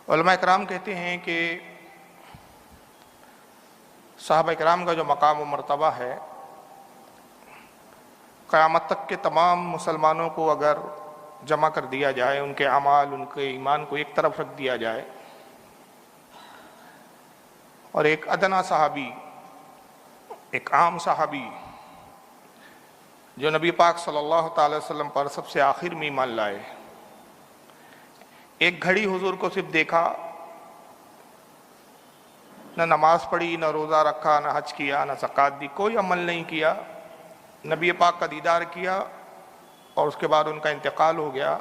علماء اکرام کہتے ہیں کہ صحابہ اکرام کا جو مقام و مرتبہ ہے، قیامت تک کے تمام مسلمانوں کو اگر جمع کر دیا جائے، ان کے اعمال، ان کے ایمان کو ایک طرف رکھ دیا جائے، اور ایک ادنا صحابی، ایک عام صحابی جو نبی پاک صلی اللہ تعالی وسلم پر سب سے آخر میں ایمان لائے، ایک گھڑی حضور کو صرف دیکھا، نہ نماز پڑھی، نہ روزہ رکھا، نہ حج کیا، نہ زکوٰۃ دی، کوئی عمل نہیں کیا، نبی پاک کا دیدار کیا اور اس کے بعد ان کا انتقال ہو گیا،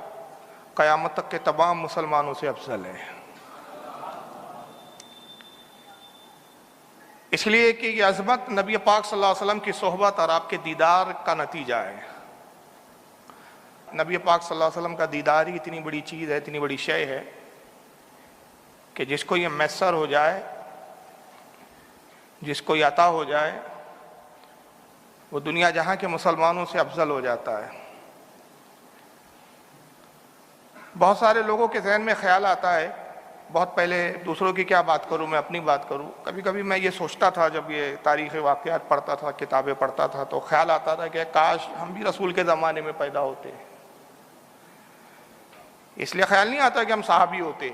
قیامت تک کے تمام مسلمانوں سے افضل ہے۔ اس لیے کہ یہ عظمت نبی پاک صلی اللہ علیہ وسلم کی صحبت اور آپ کے دیدار کا نتیجہ ہے۔ نبی پاک صلی اللہ علیہ وسلم کا دیدار ہی اتنی بڑی چیز ہے، اتنی بڑی شے ہے کہ جس کو یہ میسر ہو جائے، جس کو یہ عطا ہو جائے، وہ دنیا جہاں کے مسلمانوں سے افضل ہو جاتا ہے۔ بہت سارے لوگوں کے ذہن میں خیال آتا ہے، بہت پہلے، دوسروں کی کیا بات کروں، میں اپنی بات کروں، کبھی کبھی میں یہ سوچتا تھا جب یہ تاریخ واقعات پڑھتا تھا، کتابیں پڑھتا تھا، تو خیال آتا تھا کہ کاش ہم بھی رسول کے زمانے میں پیدا ہوتے۔ اس لیے خیال نہیں آتا کہ ہم صحابی ہوتے،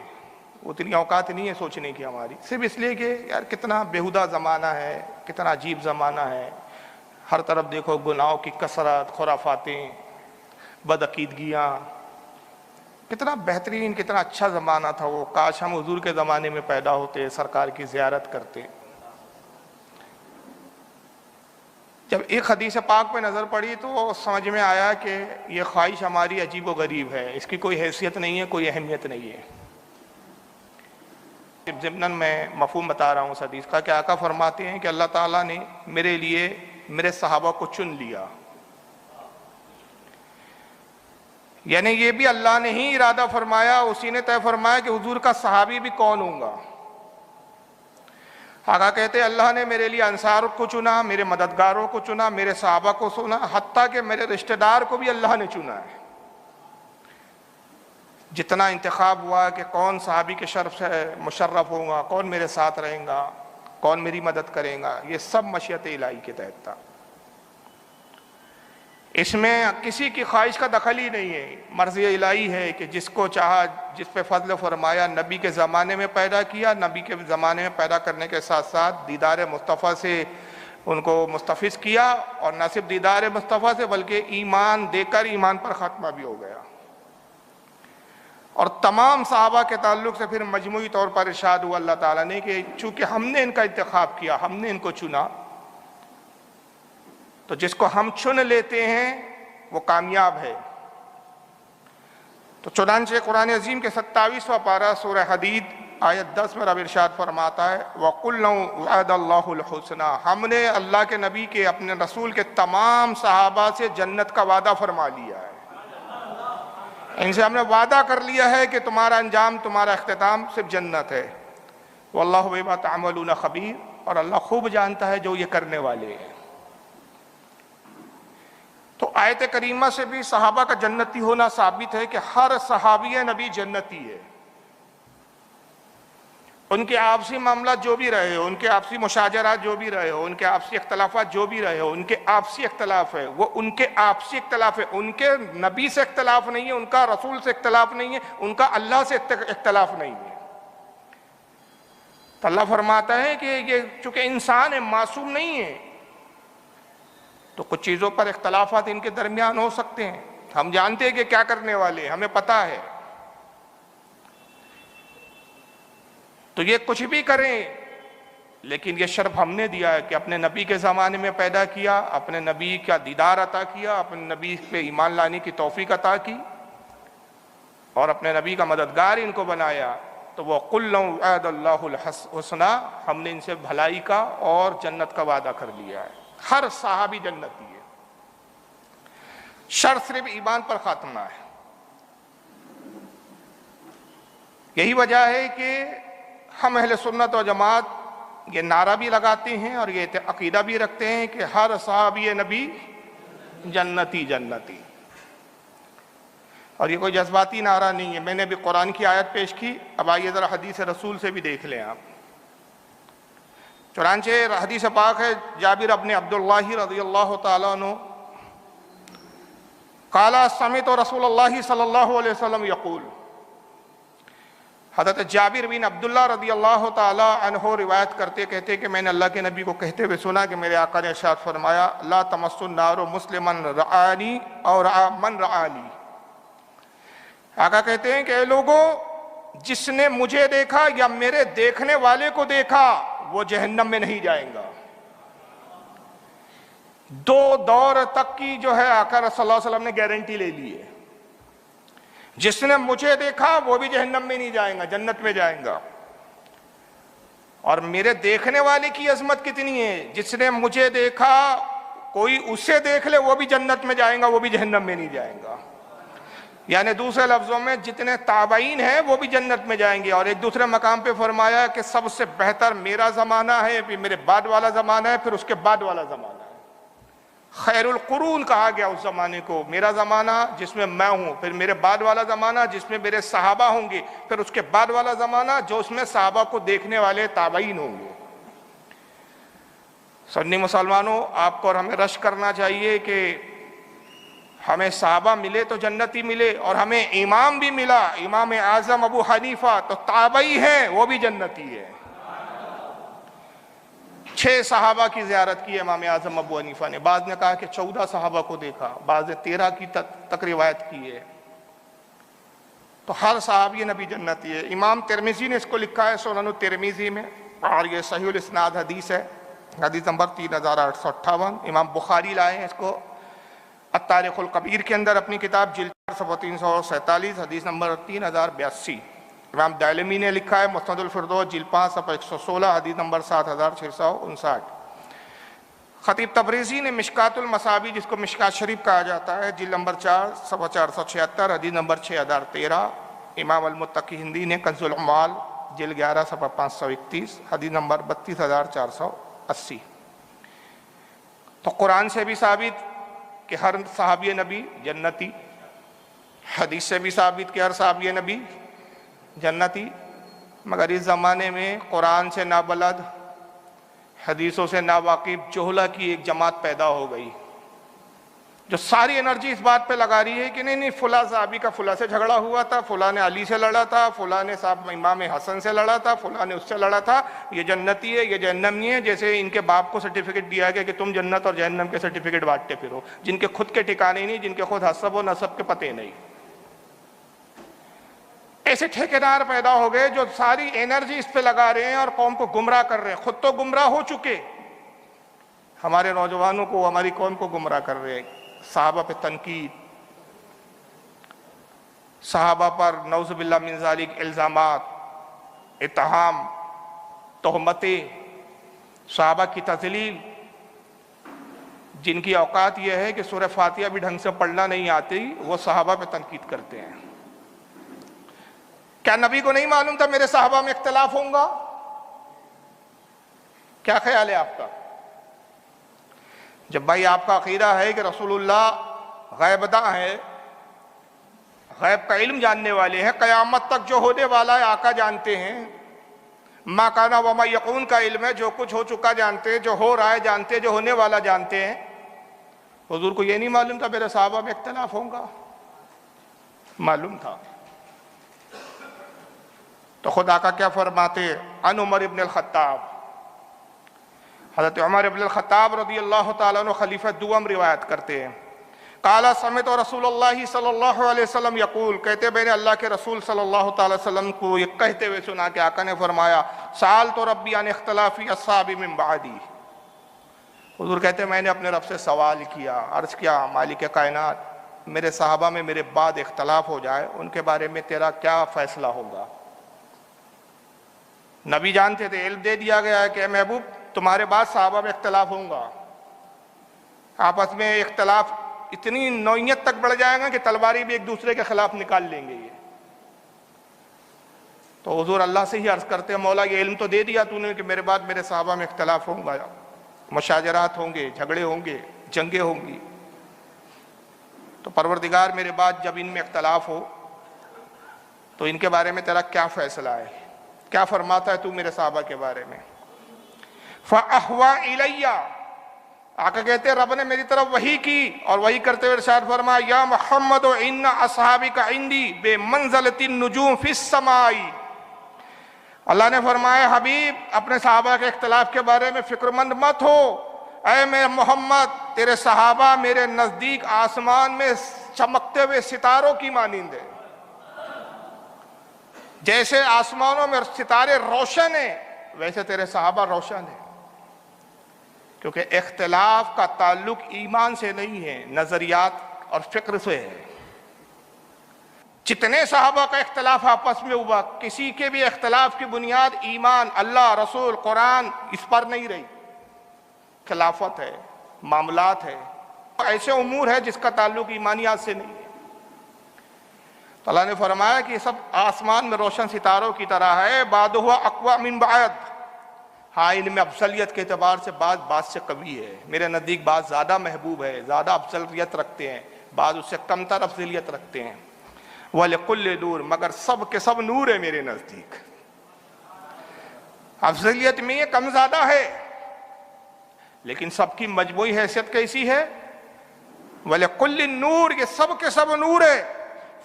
اتنی اوقات نہیں ہے سوچنے کی ہماری، صرف اس لیے کہ یار کتنا بیہودہ زمانہ ہے، کتنا عجیب زمانہ ہے، ہر طرف دیکھو گناہوں کی کثرت، خرافاتیں، بدعقیدگیاں، کتنا بہترین، کتنا اچھا زمانہ تھا وہ، کاش ہم حضور کے زمانے میں پیدا ہوتے، سرکار کی زیارت کرتے۔ جب ایک حدیث پاک پہ نظر پڑی تو سمجھ میں آیا کہ یہ خواہش ہماری عجیب و غریب ہے، اس کی کوئی حیثیت نہیں ہے، کوئی اہمیت نہیں ہے۔ ضمناً میں مفہوم بتا رہا ہوں اس حدیث کا کہ آقا فرماتے ہیں کہ اللہ تعالیٰ نے میرے لیے میرے صحابہ کو چن لیا، یعنی یہ بھی اللہ نے ہی ارادہ فرمایا، اسی نے طے فرمایا کہ حضور کا صحابی بھی کون ہوں گا۔ آقا کہتے ہیں اللہ نے میرے لیے انصار کو چنا، میرے مددگاروں کو چنا، میرے صحابہ کو چنا، حتیٰ کہ میرے رشتہ دار کو بھی اللہ نے چنا ہے۔ جتنا انتخاب ہوا کہ کون صحابی کے شرف سے مشرف ہوں گا، کون میرے ساتھ رہیں گا، کون میری مدد کرے گا، یہ سب مشیت الہی کے تحت تھا۔ اس میں کسی کی خواہش کا دخل ہی نہیں ہے، مرضی الہی ہے کہ جس کو چاہا، جس پہ فضل فرمایا، نبی کے زمانے میں پیدا کیا، نبی کے زمانے میں پیدا کرنے کے ساتھ ساتھ دیدار مصطفیٰ سے ان کو مستفیض کیا، اور نہ صرف دیدار مصطفیٰ سے بلکہ ایمان دے کر ایمان پر خاتمہ بھی ہو گیا۔ اور تمام صحابہ کے تعلق سے پھر مجموعی طور پر ارشاد ہوا اللہ تعالیٰ نے کہ چونکہ ہم نے ان کا انتخاب کیا، ہم نے ان کو چنا، تو جس کو ہم چن لیتے ہیں وہ کامیاب ہے۔ تو چنانچہ قرآن عظیم کے 27واں پارہ سورہ حدید آیت 10 میں رب ارشاد فرماتا ہے وَقُلْنَا وَعَدَ اللَّهُ الْحُسْنَى، ہم نے اللہ کے نبی کے، اپنے رسول کے تمام صحابہ سے جنت کا وعدہ فرما لیا ہے۔ ان سے ہم نے وعدہ کر لیا ہے کہ تمہارا انجام، تمہارا اختتام صرف جنت ہے۔ وَاللَّهُ بِمَا تَعْمَلُونَ خَبِيرٌ، اور اللہ خوب جانتا ہے جو یہ کرنے والے ہیں۔ تو آیت کریمہ سے بھی صحابہ کا جنتی ہونا ثابت ہے کہ ہر صحابی نبی جنتی ہے۔ ان کے آپسی معاملات جو بھی رہے ہو، ان کے آپسی مشاجرات جو بھی رہے ہو، ان کے آپسی اختلافات جو بھی رہے ہو، ان کے آپسی اختلاف ہے، وہ ان کے آپسی اختلاف ہے، ان کے نبی سے اختلاف نہیں ہے، ان کا رسول سے اختلاف نہیں ہے، ان کا اللہ سے اختلاف نہیں ہے۔ تو اللہ فرماتا ہے کہ یہ چونکہ انسان ہے، معصوم نہیں ہے، تو کچھ چیزوں پر اختلافات ان کے درمیان ہو سکتے ہیں، ہم جانتے ہیں کہ کیا کرنے والے ہیں، ہمیں پتہ ہے۔ تو یہ کچھ بھی کریں، لیکن یہ شرف ہم نے دیا ہے کہ اپنے نبی کے زمانے میں پیدا کیا، اپنے نبی کا دیدار عطا کیا، اپنے نبی پہ ایمان لانے کی توفیق عطا کی، اور اپنے نبی کا مددگار ان کو بنایا۔ تو وہ قُلْ لَهُ وَعَدَ اللَّهُ الْحُسْنَى، ہم نے ان سے بھلائی کا اور جنت کا وعدہ کر لیا ہے۔ ہر صحابی جنتی ہے، شرط صرف ایمان پر خاتمہ ہے۔ یہی وجہ ہے کہ ہم اہل سنت و جماعت یہ نعرہ بھی لگاتے ہیں اور یہ عقیدہ بھی رکھتے ہیں کہ ہر صحابی نبی جنتی جنتی۔ اور یہ کوئی جذباتی نعرہ نہیں ہے، میں نے بھی قرآن کی آیت پیش کی، اب آئیے ذرا حدیث رسول سے بھی دیکھ لیں آپ۔ چنانچہ حدیث پاک ہے جابر ابن عبداللہ رضی اللہ تعالیٰ عنہ قال سمعت رسول اللہ صلی اللہ علیہ وسلم یقول، حضرت جابر بن عبداللہ رضی اللہ تعالیٰ عنہ روایت کرتے کہتے کہ میں نے اللہ کے نبی کو کہتے ہوئے سنا کہ میرے آقا نے ارشاد فرمایا لا تمس النار مسلما رعانی اور من رعانی۔ آقا کہتے ہیں کہ اے لوگوں، جس نے مجھے دیکھا یا میرے دیکھنے والے کو دیکھا وہ جہنم میں نہیں جائیں گا۔ دو دور تک کی جو ہے آقا صلی اللہ علیہ وسلم نے گارنٹی لے لی ہے، جس نے مجھے دیکھا وہ بھی جہنم میں نہیں جائیں گا، جنت میں جائیں گا۔ اور میرے دیکھنے والے کی عظمت کتنی ہے، جس نے مجھے دیکھا کوئی اسے دیکھ لے وہ بھی جنت میں جائیں گا، وہ بھی جہنم میں نہیں جائیں گا۔ یعنی دوسرے لفظوں میں جتنے تابعین ہیں وہ بھی جنت میں جائیں گے۔ اور ایک دوسرے مقام پہ فرمایا کہ سب سے بہتر میرا زمانہ ہے، پھر میرے بعد والا زمانہ ہے، پھر اس کے بعد والا زمانہ ہے۔ خیر القرون کہا گیا اس زمانے کو، میرا زمانہ جس میں میں ہوں، پھر میرے بعد والا زمانہ جس میں میرے صحابہ ہوں گے، پھر اس کے بعد والا زمانہ جو اس میں صحابہ کو دیکھنے والے تابعین ہوں گے۔ سنی مسلمانوں، آپ کو اور ہمیں رشک کرنا چاہیے کہ ہمیں صحابہ ملے تو جنتی ملے، اور ہمیں امام بھی ملا، امام اعظم ابو حنیفہ تو تابعی ہیں، وہ بھی جنتی ہے۔ 6 صحابہ کی زیارت کی امام اعظم ابو حنیفہ نے، بعض نے کہا کہ 14 صحابہ کو دیکھا، بعض نے 13 کی تک روایت کی ہے۔ تو ہر صحابی نبی جنتی ہے۔ امام ترمذی نے اس کو لکھا ہے سنن الترمذی میں، اور یہ صحیح الاسناد حدیث ہے، حدیث نمبر 3858۔ امام بخاری لائے ہیں اس کو التاریخ الکبیر کے اندر اپنی کتاب جلد 347 حدیث نمبر 3082۔ امام دارمی نے لکھا ہے مسند الفردوس جلد 5 صفحہ 116 حدیث نمبر 7659۔ خطیب تبریزی نے مشکات المصابیح، جس کو مشکات شریف کہا جاتا ہے، جلد نمبر 4 صفحہ 476 حدیث نمبر 6013۔ امام المتقی ہندی نے کنز العمال جلد 11 صفحہ 531 حدیث نمبر 32480۔ تو قرآن سے بھی ثابت کہ ہر صحابی نبی جنتی، حدیث سے بھی ثابت کہ ہر صحابی نبی جنتی، مگر اس زمانے میں قرآن سے نابلد، حدیثوں سے ناواقف جہلہ کی ایک جماعت پیدا ہو گئی، جو ساری انرجی اس بات پہ لگا رہی ہے کہ نہیں فلاں صحابی کا فلاں سے جھگڑا ہوا تھا، فلاں نے علی سے لڑا تھا، فلاں نے صاحب امام حسن سے لڑا تھا، فلاں نے اس سے لڑا تھا، یہ جنتی ہے، یہ جہنمی ہے۔ جیسے ان کے باپ کو سرٹیفکیٹ دیا گیا کہ تم جنت اور جہنم کے سرٹیفکیٹ بانٹتے پھرو، جن کے خود کے ٹھکانے نہیں، جن کے خود حسب و نسب کے پتے نہیں۔ ایسے ٹھیکیدار پیدا ہو گئے جو ساری انرجی اس پہ لگا رہے ہیں اور قوم کو گمراہ کر رہے ہیں، خود تو گمراہ ہو چکے، ہمارے نوجوانوں کو، ہماری قوم کو گمراہ کر رہے ہیں۔ صحابہ پہ تنقید، صحابہ پر نعوذ باللہ من ذالک الزامات، اتہام، تہمتیں، صحابہ کی تذلیل، جن کی اوقات یہ ہے کہ سورہ فاتحہ بھی ڈھنگ سے پڑھنا نہیں آتی، وہ صحابہ پہ تنقید کرتے ہیں۔ کیا نبی کو نہیں معلوم تھا میرے صحابہ میں اختلاف ہوں گا؟ کیا خیال ہے آپ کا؟ جب بھائی آپ کا عقیدہ ہے کہ رسول اللہ غیب داں ہے، غیب کا علم جاننے والے ہیں، قیامت تک جو ہونے والا ہے آقا جانتے ہیں، ما کانا وما یکون کا علم ہے، جو کچھ ہو چکا جانتے ہیں، جو ہو رہا ہے جانتے ہیں، جو ہونے والا جانتے ہیں، حضور کو یہ نہیں معلوم تھا میرے صحابہ میں اختلاف ہوگا؟ معلوم تھا۔ تو خدا کا کیا فرماتے عن عمر ابن الخطاب، حضرت عمر ابن الخطاب رضی اللہ تعالیٰ عنہ خلیفہ دوم روایت کرتے ہیں، قال سمعت رسول اللہ صلی اللہ علیہ وسلم یقول، کہتے میں نے اللہ کے رسول صلی اللہ تعالیٰ وسلم کو یہ کہتے ہوئے سنا کہ آقا نے فرمایا سألت ربی عن اختلافی اصحاب من بعدی، حضور کہتے میں نے اپنے رب سے سوال کیا، عرض کیا مالک کائنات، میرے صحابہ میں میرے بعد اختلاف ہو جائے، ان کے بارے میں تیرا کیا فیصلہ ہوگا؟ نبی جانتے تھے، علم دے دیا گیا ہے کہ اے محبوب تمہارے بعد صحابہ میں اختلاف ہوں گا، آپس میں اختلاف اتنی نوعیت تک بڑھ جائے گا کہ تلواری بھی ایک دوسرے کے خلاف نکال لیں گے۔ یہ تو حضور اللہ سے ہی عرض کرتے ہیں مولا یہ علم تو دے دیا تو نے کہ میرے بعد میرے صحابہ میں اختلاف ہوں گا، مشاجرات ہوں گے، جھگڑے ہوں گے، جنگیں ہوں گی، تو پروردگار میرے بعد جب ان میں اختلاف ہو تو ان کے بارے میں تیرا کیا فیصلہ ہے، کیا فرماتا ہے تو میرے صحابہ کے بارے میں؟ فَأَحْوَى إِلَيَّ، آقا کہتے ہیں رب نے میری طرف وحی کی، اور وحی کرتے ہوئے ارشاد فرمایا یا محمد ان اصحابک عندی بمنزلۃ النجوم فی السماء۔ اللہ نے فرمایا حبیب اپنے صحابہ کے اختلاف کے بارے میں فکر مند مت ہو، اے میرے محمد تیرے صحابہ میرے نزدیک آسمان میں چمکتے ہوئے ستاروں کی مانند ہیں، جیسے آسمانوں میں ستارے روشن ہیں ویسے تیرے صحابہ روشن ہیں، کیونکہ اختلاف کا تعلق ایمان سے نہیں ہے، نظریات اور فکر سے ہے۔ جتنے صحابہ کا اختلاف آپس میں ہوا، کسی کے بھی اختلاف کی بنیاد ایمان، اللہ، رسول، قرآن اس پر نہیں رہی، خلافت ہے، معاملات ہے، ایسے امور ہے جس کا تعلق ایمانیات سے نہیں ہے۔ تو اللہ نے فرمایا کہ یہ سب آسمان میں روشن ستاروں کی طرح ہے، بعضھا اقوی من بعض، ہاں ان میں افضلیت کے اعتبار سے بعض سے قوی ہے، میرے نزدیک بعض زیادہ محبوب ہے، زیادہ افضلیت رکھتے ہیں، بعض اس سے کم تر افضلیت رکھتے ہیں۔ وَلِكُلِّ نور، مگر سب کے سب نور ہے میرے نزدیک، افضلیت میں یہ کم زیادہ ہے لیکن سب کی مجموعی حیثیت کیسی ہے؟ وَلِكُلِّ نور، یہ سب کے سب نور ہے۔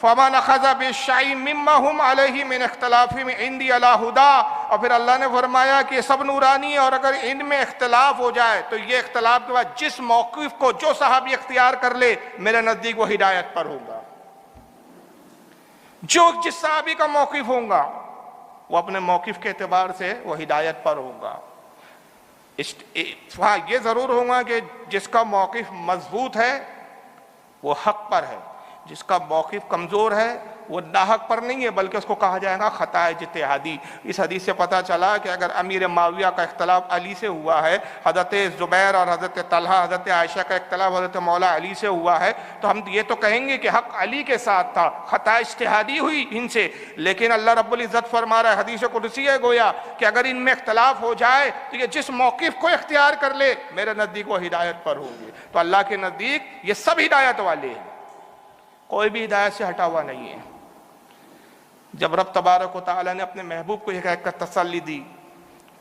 فَمَنْ أَخَذَ بِالشَّيْءِ مِمَّا هُمْ عَلَيْهِ مِنْ اخْتِلَافِهِمْ عِنْدِي عَلَى هُدًى، اور پھر اللہ نے فرمایا کہ یہ سب نورانی ہے، اور اگر ان میں اختلاف ہو جائے تو یہ اختلاف کے بعد جس موقف کو جو صحابی اختیار کر لے میرے نزدیک وہ ہدایت پر ہوگا، جو جس صحابی کا موقف ہوگا وہ اپنے موقف کے اعتبار سے وہ ہدایت پر ہوگا۔ ہاں یہ ضرور ہوگا کہ جس کا موقف مضبوط ہے وہ حق پر ہے، جس کا موقف کمزور ہے وہ ناحق پر نہیں ہے، بلکہ اس کو کہا جائے گا خطا اجتہادی۔ اس حدیث سے پتہ چلا کہ اگر امیر معاویہ کا اختلاف علی سے ہوا ہے، حضرت زبیر اور حضرت طلحہ، حضرت عائشہ کا اختلاف حضرت مولا علی سے ہوا ہے، تو ہم یہ تو کہیں گے کہ حق علی کے ساتھ تھا، خطا اجتہادی ہوئی ان سے، لیکن اللہ رب العزت فرما رہا ہے، حدیث قدسی ہے گویا کہ اگر ان میں اختلاف ہو جائے تو یہ جس موقف کو اختیار کر لے میرے نزدیک وہ ہدایت پر ہوں گے۔ تو اللہ کے نزدیک یہ سب ہدایت والے ہیں، کوئی بھی ہدایت سے ہٹا ہوا نہیں ہے۔ جب رب تبارک و تعالی نے اپنے محبوب کو یہ کہہ کر تسلی دی،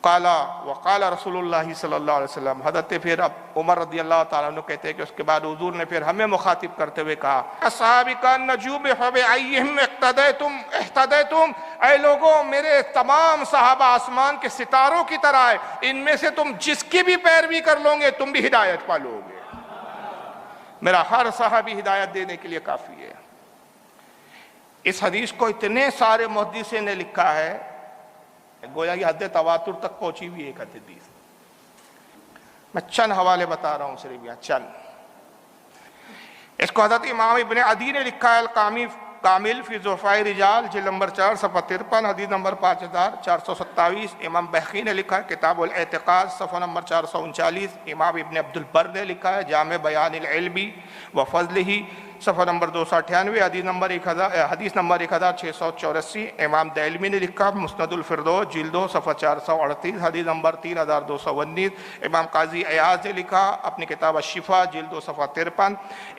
قال وقال رسول اللہ صلی اللہ علیہ وسلم، حضرت پھر اب عمر رضی اللہ تعالیٰ عنہ کہتے ہیں کہ اس کے بعد حضور نے پھر ہمیں مخاطب کرتے ہوئے کہا اصحابک النجوم فبأیہم اقتدیتم اہتدیتم، اے لوگوں میرے تمام صحابہ آسمان کے ستاروں کی طرح ہے، ان میں سے تم جس کی بھی پیروی کر لو گے تم بھی ہدایت پالو گے، میرا ہر صحابی ہدایت دینے کے لیے کافی ہے۔ اس حدیث کو اتنے سارے محدثین نے لکھا ہے، گویا یہ حد تواتر تک پہنچی ہوئی ایک حدیث۔ میں چند حوالے بتا رہا ہوں صرف یہاں چند۔ اس کو حضرت امام ابن عدی نے لکھا ہے کامل فی ضعفاء رجال، جلد نمبر 4 صفحہ 53 حدیث نمبر 5427۔ امام بحقی نے لکھا ہے کتاب الاعتقاد صفحہ نمبر 439۔ امام ابن عبد البر نے لکھا ہے جامع بیان العلم و فضلہ صفحہ نمبر 298 حدیث نمبر 1684۔ امام دہلوی نے لکھا مسند الفردوس جلد 2 صفحہ 438 حدیث نمبر 3219۔ امام قاضی عیاض نے لکھا اپنی کتاب الشفا جلد 2 صفحہ 53۔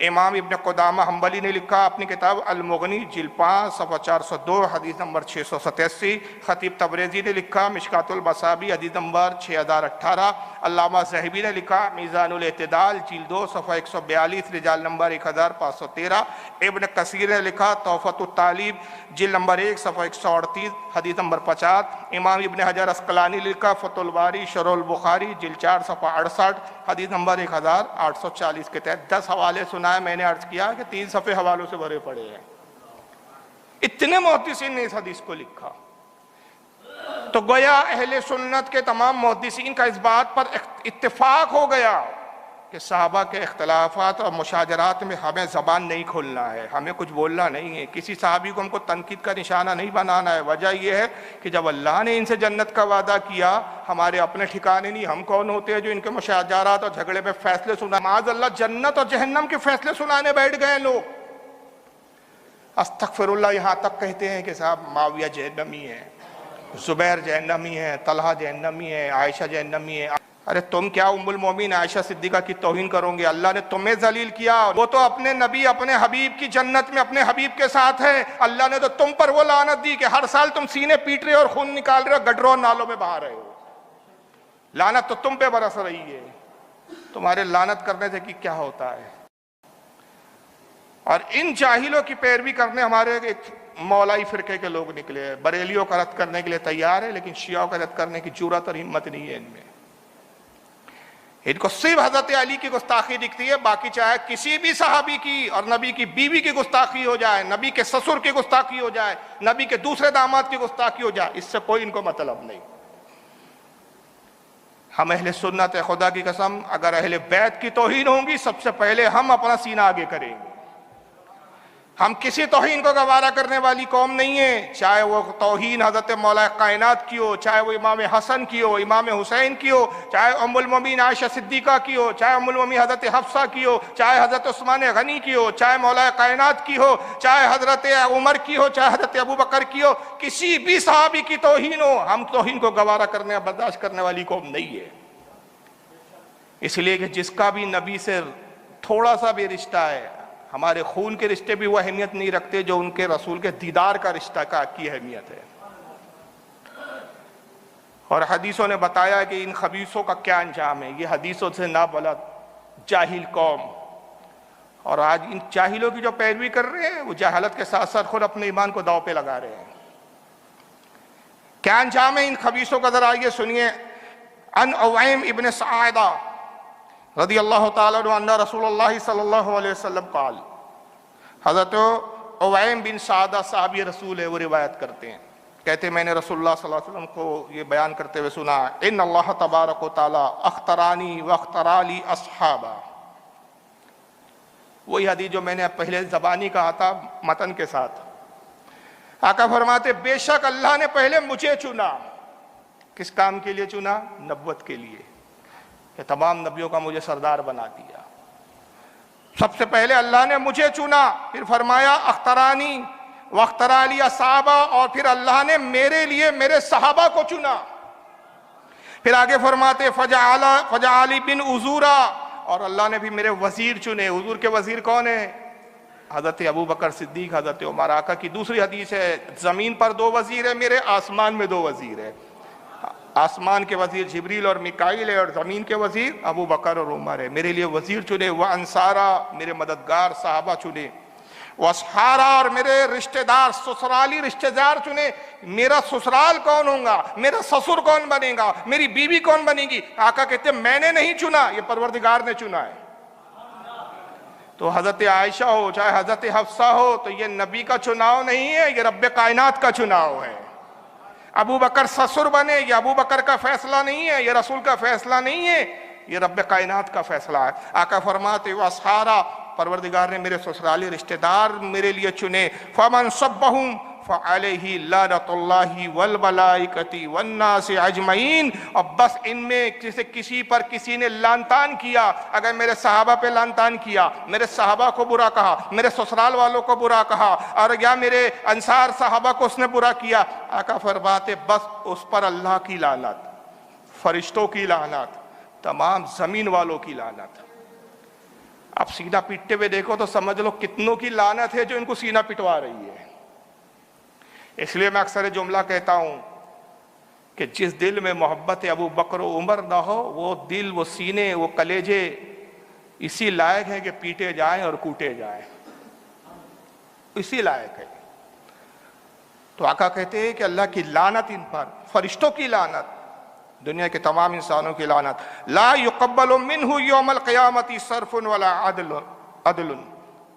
امام ابن قدامہ حنبلی نے لکھا اپنی کتاب المغنی جلد 5 صفحہ 402 حدیث نمبر 687۔ خطیب تبریزی نے لکھا مشکات المصابیح حدیث نمبر 6018۔ علامہ ذہبی نے لکھا میزان الاعتدال جلد 2 صفحہ 142 رجال نمبر 1513۔ ابن کثیر نے لکھا تحفۃ الطالب جلد نمبر 1 صفحہ 138 حدیث نمبر 50۔ امام ابن حجر عسقلانی نے لکھا فتح الباری شرح البخاری جلد 4 صفحہ 68 حدیث نمبر 1840 کے تحت 10 حوالے سنائے۔ میں نے عرض کیا کہ 3 صفحے حوالوں سے بھرے پڑے ہیں، اتنے محدثین نے اس حدیث کو لکھا۔ تو گویا اہل سنت کے تمام محدثین کا اس بات پر اتفاق ہو گیا کہ صحابہ کے اختلافات اور مشاجرات میں ہمیں زبان نہیں کھولنا ہے، ہمیں کچھ بولنا نہیں ہے، کسی صحابی کو ہم کو تنقید کا نشانہ نہیں بنانا ہے۔ وجہ یہ ہے کہ جب اللہ نے ان سے جنت کا وعدہ کیا ہمارے اپنے ٹھکانے نہیں، ہم کون ہوتے ہیں جو ان کے مشاجرات اور جھگڑے میں فیصلے سنا، معاذ اللہ جنت اور جہنم کے فیصلے سنانے بیٹھ گئے لوگ۔ استغفر اللہ، یہاں تک کہتے ہیں کہ صاحب معاویہ جہنمی ہے، زبیر جہنمی ہے، طلحہ جہنمی ہے، عائشہ جہنمی ہے۔ ارے تم کیا ام المومنین عائشہ صدیقہ کی توہین کروگے؟ اللہ نے تمہیں ذلیل کیا، وہ تو اپنے نبی اپنے حبیب کی جنت میں اپنے حبیب کے ساتھ ہے۔ اللہ نے تو تم پر وہ لعنت دی کہ ہر سال تم سینے پیٹ رہے ہو اور خون نکال رہے ہو، گڈروں اور نالوں میں بہا رہے ہو۔ لعنت تو تم پہ برس رہی ہے، تمہارے لعنت کرنے سے کیا ہوتا ہے؟ اور ان جاہلوں کی پیروی کرنے ہمارے ایک مولائی فرقے کے لوگ نکلے ہیں۔ بریلیوں کا رد کرنے کے لیے تیار ہے، لیکن شیعوں کا رد کرنے کی جرأت اور ہمت نہیں ہے ان میں۔ ان کو صرف حضرت علی کی گستاخی دکھتی ہے، باقی چاہے کسی بھی صحابی کی اور نبی کی بیوی کی گستاخی ہو جائے، نبی کے سسر کی گستاخی ہو جائے، نبی کے دوسرے داماد کی گستاخی ہو جائے، اس سے کوئی ان کو مطلب نہیں۔ ہم اہل سنت خدا کی قسم، اگر اہل بیت کی توہین ہوں گی سب سے پہلے ہم اپنا سینہ آگے کریں گے۔ ہم کسی توہین کو گوارا کرنے والی قوم نہیں ہے، چاہے وہ توہین حضرت مولا کائنات کی ہو، چاہے وہ امام حسن کی ہو، امام حسین کی ہو، چاہے ام المومنین عائشہ صدیقہ کی ہو، چاہے ام المومنین حضرت حفصہ کی ہو، چاہے حضرت عثمان غنی کی ہو، چاہے مولا کائنات کی ہو، چاہے حضرت عمر کی ہو، چاہے حضرت ابو بکر کی ہو، کسی بھی صحابی کی توہین ہو، ہم توہین کو گوارا کرنے برداشت کرنے والی قوم نہیں ہے۔ اس لیے کہ جس کا بھی نبی سے تھوڑا سا بھی رشتہ ہے، ہمارے خون کے رشتے بھی وہ اہمیت نہیں رکھتے جو ان کے رسول کے دیدار کا رشتہ کی اہمیت ہے۔ اور حدیثوں نے بتایا کہ ان خبیثوں کا کیا انجام ہے، یہ حدیثوں سے نابلد جاہل قوم، اور آج ان جاہلوں کی جو پیروی کر رہے ہیں وہ جہالت کے ساتھ ساتھ خود اپنے ایمان کو داؤ پہ لگا رہے ہیں۔ کیا انجام ہے ان خبیثوں کا، ذرا یہ سنیے۔ ان اویم ابن سعادہ رضی اللہ تعالیٰ عنہ رسول اللہ صلی اللہ علیہ وسلم قال، حضرت اویم بن سعادہ صحابی رسول ہے، وہ روایت کرتے ہیں، کہتے ہیں میں نے رسول اللہ صلی اللہ علیہ وسلم کو یہ بیان کرتے ہوئے سنا، ان اللہ تبارک و تعالیٰ اخترانی واخترالی اصحابہ۔ وہی حدیث جو میں نے پہلے زبانی کہا تھا متن کے ساتھ۔ آقا فرماتے بے شک اللہ نے پہلے مجھے چنا۔ کس کام کے لیے چنا؟ نبوت کے لیے، کہ تمام نبیوں کا مجھے سردار بنا دیا۔ سب سے پہلے اللہ نے مجھے چنا، پھر فرمایا اخترانی واخترالی اصحابہ، اور پھر اللہ نے میرے لیے میرے صحابہ کو چنا۔ پھر آگے فرماتے فجعلی بن عزورا، اور اللہ نے بھی میرے وزیر چنے۔ حضور کے وزیر کون ہیں؟ حضرت ابو بکر صدیق، حضرت عمر۔ آقا کی دوسری حدیث ہے زمین پر 2 وزیر ہیں میرے، آسمان میں 2 وزیر ہیں۔ آسمان کے وزیر جبریل اور میکائیل ہے، اور زمین کے وزیر ابو بکر اور عمر ہے۔ میرے لیے وزیر چنے، وہ انصارا میرے مددگار صحابہ چنے، واسحارا اور میرے رشتہ دار سسرالی رشتہ دار چنے۔ میرا سسرال کون ہوگا، میرا سسر کون بنے گا، میری بیوی کون بنے گی؟ آقا کہتے ہیں میں نے نہیں چنا، یہ پروردگار نے چنا ہے۔ تو حضرت عائشہ ہو چاہے حضرت حفصہ ہو، تو یہ نبی کا چناؤ نہیں ہے، یہ رب کائنات کا چناؤ ہے۔ ابو بکر سسر بنے، یہ ابو بکر کا فیصلہ نہیں ہے، یہ رسول کا فیصلہ نہیں ہے، یہ رب کائنات کا فیصلہ ہے۔ آقا فرماتے واسحارا، پروردگار نے میرے سسرالی رشتہ دار میرے لیے چنے۔ فمن صبہم فعلیہ لعنۃ اللہ والملائکۃ والناس اجمعین، اور بس ان میں جسے کسی پر کسی نے لعن طعن کیا، اگر میرے صحابہ پہ لعن طعن کیا، میرے صحابہ کو برا کہا، میرے سسرال والوں کو برا کہا، اور یا میرے انصار صحابہ کو اس نے برا کیا، آقا فرماتے بس اس پر اللہ کی لعنت، فرشتوں کی لعنت، تمام زمین والوں کی لعنت۔ اب سینہ پیٹتے ہوئے دیکھو تو سمجھ لو کتنوں کی لعنت ہے جو ان کو سینہ پٹوا رہی ہے۔ اس لیے میں اکثر جملہ کہتا ہوں کہ جس دل میں محبت ابو بکر و عمر نہ ہو، وہ دل، وہ سینے، وہ کلیجے اسی لائق ہیں کہ پیٹے جائیں اور کوٹے جائیں، اسی لائق ہے۔ تو آقا کہتے ہیں کہ اللہ کی لعنت ان پر، فرشتوں کی لعنت، دنیا کے تمام انسانوں کی لعنت۔ لا يقبل منہ یوم القیامت صرف ولا عدل۔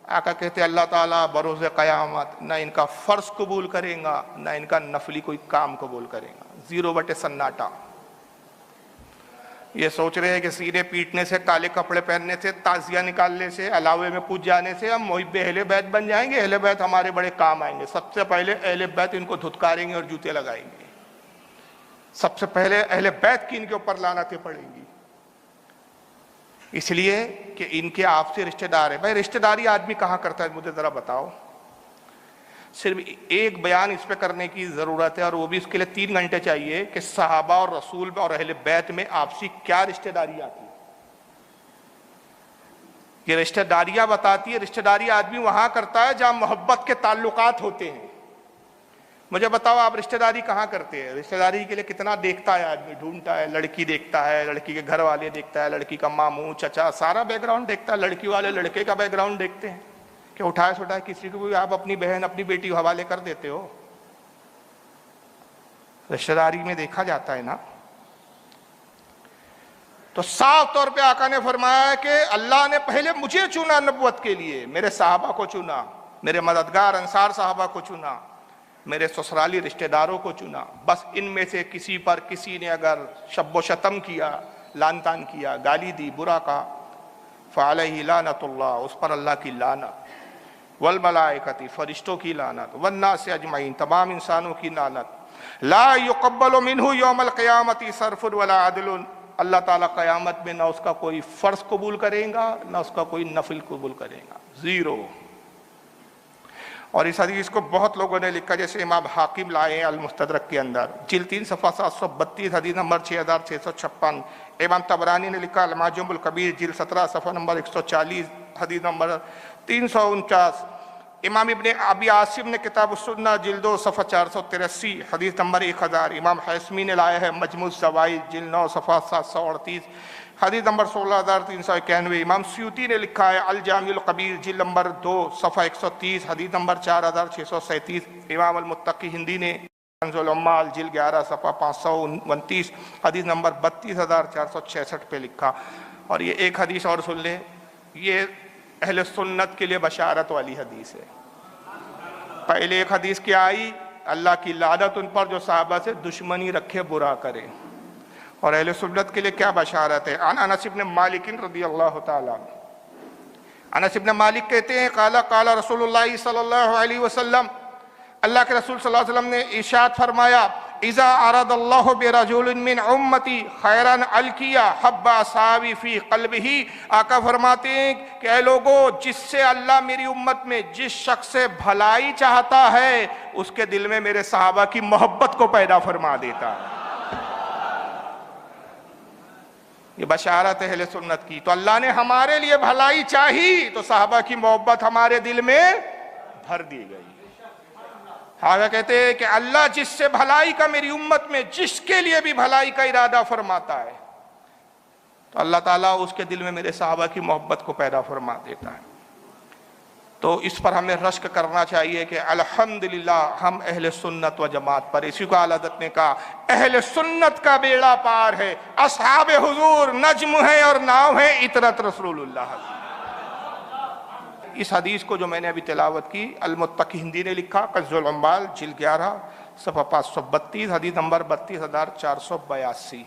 آقا کہتے ہیں اللہ تعالیٰ بروز قیامت نہ ان کا فرض قبول کرے گا، نہ ان کا نفلی کوئی کام قبول کرے گا، 0 سناٹا۔ یہ سوچ رہے ہیں کہ سینے پیٹنے سے، کالے کپڑے پہننے سے، تعزیہ نکالنے سے، علاوے میں پوج جانے سے ہم محب اہل بیت بن جائیں گے، اہل بیت ہمارے بڑے کام آئیں گے۔ سب سے پہلے اہل بیت ان کو دھتکاریں گے اور جوتے لگائیں گے، سب سے پہلے اہل بیت کی ان کے اوپر لعنتیں پڑیں گی، اس لیے کہ ان کے آپ سے رشتہ دار ہے۔ بھائی رشتہ داری آدمی کہاں کرتا ہے، مجھے ذرا بتاؤ۔ صرف ایک بیان اس پہ کرنے کی ضرورت ہے، اور وہ بھی اس کے لیے 3 گھنٹے چاہیے کہ صحابہ اور رسول اور اہل بیت میں آپسی کیا رشتہ داری آتی ہے۔ یہ رشتہ داریاں بتاتی ہے، رشتہ داری آدمی وہاں کرتا ہے جہاں محبت کے تعلقات ہوتے ہیں۔ مجھے بتاؤ آپ رشتہ داری کہاں کرتے ہیں؟ رشتہ داری کے لیے کتنا دیکھتا ہے آدمی، ڈھونڈتا ہے، لڑکی دیکھتا ہے، لڑکی کے گھر والے دیکھتا ہے، لڑکی کا ماموں چچا سارا بیک گراؤنڈ دیکھتا ہے، لڑکی والے لڑکے کا بیک گراؤنڈ دیکھتے ہیں کہ اٹھائے سٹھائے کسی کو بھی آپ اپنی بہن اپنی بیٹی حوالے کر دیتے ہو۔ رشتہ داری میں دیکھا جاتا ہے نا۔ تو صاف طور پہ آقا نے فرمایا کہ اللہ نے پہلے مجھے چنا نبوت کے لیے، میرے صحابہ کو چنا، میرے مددگار انصار صحابہ کو چنا، میرے سسرالی رشتہ داروں کو چنا۔ بس ان میں سے کسی پر کسی نے اگر شب و شتم کیا، لعن طعن کیا، گالی دی، برا کہا، فعلیہ لعنت اللہ، اس پر اللہ کی لعنت، والملائکۃ، فرشتوں کی لعنت، والناس اجمعین، تمام انسانوں کی لعنت، لا یقبل منہ یوم القیامت صرف ولا عدل، اللہ تعالیٰ قیامت میں نہ اس کا کوئی فرض قبول کرے گا نہ اس کا کوئی نفل قبول کرے گا، زیرو۔ اور اس حدیث کو بہت لوگوں نے لکھا، جیسے امام حاکم لائے ہیں المستدرک کے اندر، جلد 3 صفحہ 732، حدیث نمبر 6656۔ امام طبرانی نے لکھا المعجم الکبیر جلد 17 صفحہ نمبر 140، حدیث نمبر 349۔ امام ابن ابی عاصم نے کتاب السنہ جلد 2 صفحہ 483، حدیث نمبر 1000۔ امام حیثمی نے لایا ہے مجموع الزوائد جلد 9 صفحہ 738، حدیث نمبر 16391۔ امام سیوطی نے لکھا ہے الجامع القبیر جلد نمبر 2 صفحہ 130، حدیث نمبر 4637۔ امام المتقی ہندی نے کنز العمال جلد 11 صفحہ 529، حدیث نمبر 32466 پہ لکھا۔ اور یہ ایک حدیث اور سن لیں، یہ اہل سنت کے لیے بشارت والی حدیث ہے۔ پہلے ایک حدیث کیا آئی، اللہ کی لعنت ان پر جو صحابہ سے دشمنی رکھے، برا کرے، اور اہل سنت کے لیے کیا بشارت ہے۔ انس بن مالک رضی اللہ تعالیٰ، انس بن مالک کہتے ہیں قال رسول اللہ صلی اللہ علیہ وسلم، اللہ کے رسول صلی اللہ علیہ وسلم نے ارشاد فرمایا، اذا اراد اللہ برجل من امتی خیرا القیا حب اصحابی فی قلبہ، آقا فرماتے ہیں کہ اے لوگو، جس سے اللہ میری امت میں جس شخص سے بھلائی چاہتا ہے اس کے دل میں میرے صحابہ کی محبت کو پیدا فرما دیتا ہے۔ یہ بشارت ہے اہل سنت کی۔ تو اللہ نے ہمارے لیے بھلائی چاہی تو صحابہ کی محبت ہمارے دل میں بھر دی گئی۔ ہاں کہتے ہیں کہ اللہ جس سے بھلائی کا میری امت میں جس کے لیے بھی بھلائی کا ارادہ فرماتا ہے تو اللہ تعالیٰ اس کے دل میں میرے صحابہ کی محبت کو پیدا فرما دیتا ہے۔ تو اس پر ہمیں رشک کرنا چاہیے کہ الحمدللہ ہم اہل سنت و جماعت پر، اسی کو اعلیٰ حضرت نے کہا اہل سنت کا بیڑا پار ہے، اصحاب حضور نجم ہے اور ناؤ ہے عطرت رسول اللہ۔ اس حدیث کو جو میں نے ابھی تلاوت کی، المتقی ہندی نے لکھا کنز العمال جلد 11 صفحہ 532، حدیث نمبر 32482۔